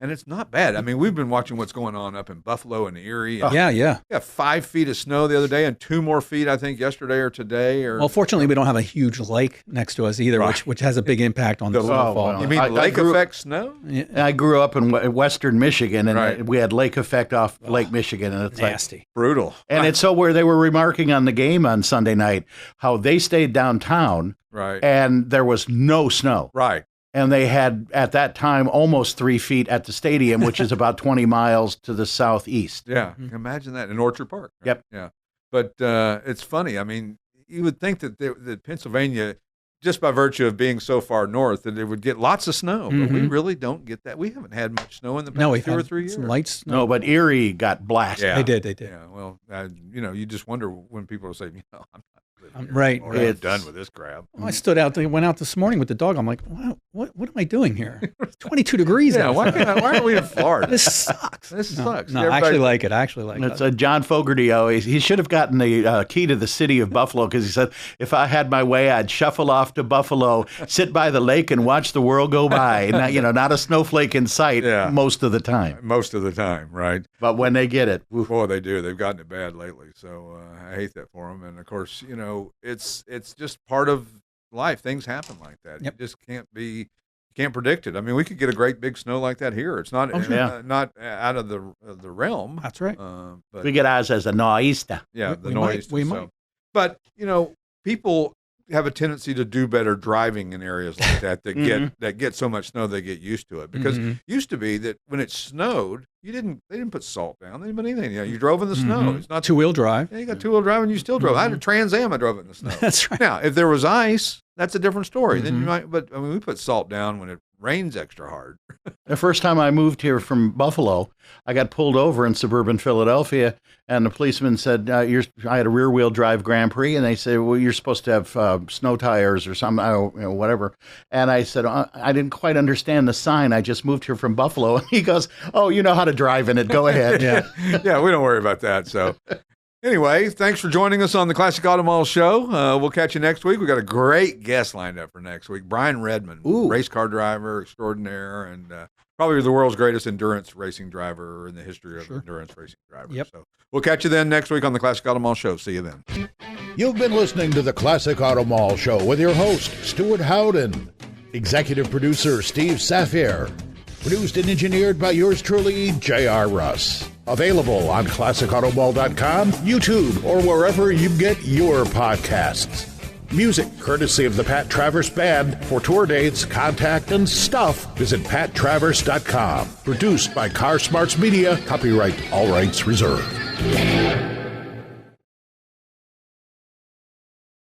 And it's not bad. I mean, we've been watching what's going on up in Buffalo and Erie. And Yeah, yeah. we got 5 feet of snow the other day and 2 more feet, I think, yesterday or today. Or Well, fortunately, we don't have a huge lake next to us either, Right. which has a big impact on the The- snowfall. well, you mean I lake grew- effect snow? Yeah, I grew up in western Michigan, and Right. we had lake effect off Lake Michigan, and it's like. nasty. Brutal. And it's so where they were remarking on the game on Sunday night how they stayed downtown Right. and there was no snow. Right. And they had, at that time, almost 3 feet at the stadium, which is about 20 miles to the southeast. Yeah, imagine that in Orchard Park. Right? Yep. Yeah, but it's funny. I mean, you would think that Pennsylvania, just by virtue of being so far north, that it would get lots of snow, but we Mhm. really don't get that. We haven't had much snow in the past No, we've 2 or had 3 years. some light snow. No, but Erie got blasted. Yeah. They did. Yeah, well, you just wonder when people say, I'm not living here Right. anymore. I'm It's- done with this crap. I stood out. Went out this morning with the dog. I'm like, wow, what am I doing here? It's 22 degrees Yeah, out. why aren't we in Florida? This sucks. This sucks. No, I Everybody- actually like it. I actually like It's it. John Fogerty always. He should have gotten the key to the city of Buffalo because he said, if I had my way, I'd shuffle off to Buffalo, sit by the lake, and watch the world go by. Not a snowflake in sight Yeah. most of the time. most of the time, right? But when they get it, oof. Boy, they do. They've gotten it bad lately, so I hate that for them. And of course, it's just part of life. Things happen like that. Yep. You just can't predict it. I mean, we could get a great big snow like that here. It's not sure. not out of the realm. That's right. But we get ours as a noista. yeah, we the might. noise. We so. might. But people have a tendency to do better driving in areas like that that get so much snow they get used to it. Because Mhm. it used to be that when it snowed, they didn't put salt down. They didn't put anything. You drove in the snow. Mhm. It's not Two-wheel drive. Yeah, you got 2-wheel drive and you still drove. I had a Trans Am. I drove it in the snow. That's right. Now, if there was ice, that's a different story. Then you Mhm. might. But I mean, we put salt down when it rains extra hard. The first time I moved here from Buffalo, I got pulled over in suburban Philadelphia, and the policeman said, I had a rear-wheel drive Grand Prix, and they said, well, you're supposed to have snow tires or something, whatever. And I said, I didn't quite understand the sign. I just moved here from Buffalo. And he goes, oh, you know how to drive in it. Go ahead. Yeah. Yeah, we don't worry about that. So, anyway, thanks for joining us on the Classic Auto Mall Show. We'll catch you next week. We got a great guest lined up for next week. Brian Redmond, Ooh. race car driver extraordinaire, and probably the world's greatest endurance racing driver in the history of Sure. endurance racing drivers. Yep. So, we'll catch you then next week on the Classic Auto Mall Show. See you then. You've been listening to the Classic Auto Mall Show with your host, Stewart Howden. Executive producer, Steve Safier. Produced and engineered by yours truly, J.R. Russ. Available on ClassicAutomall.com, YouTube, or wherever you get your podcasts. Music courtesy of the Pat Travers Band. For tour dates, contact, and stuff, visit PatTravers.com. Produced by Car Smarts Media. Copyright all rights reserved.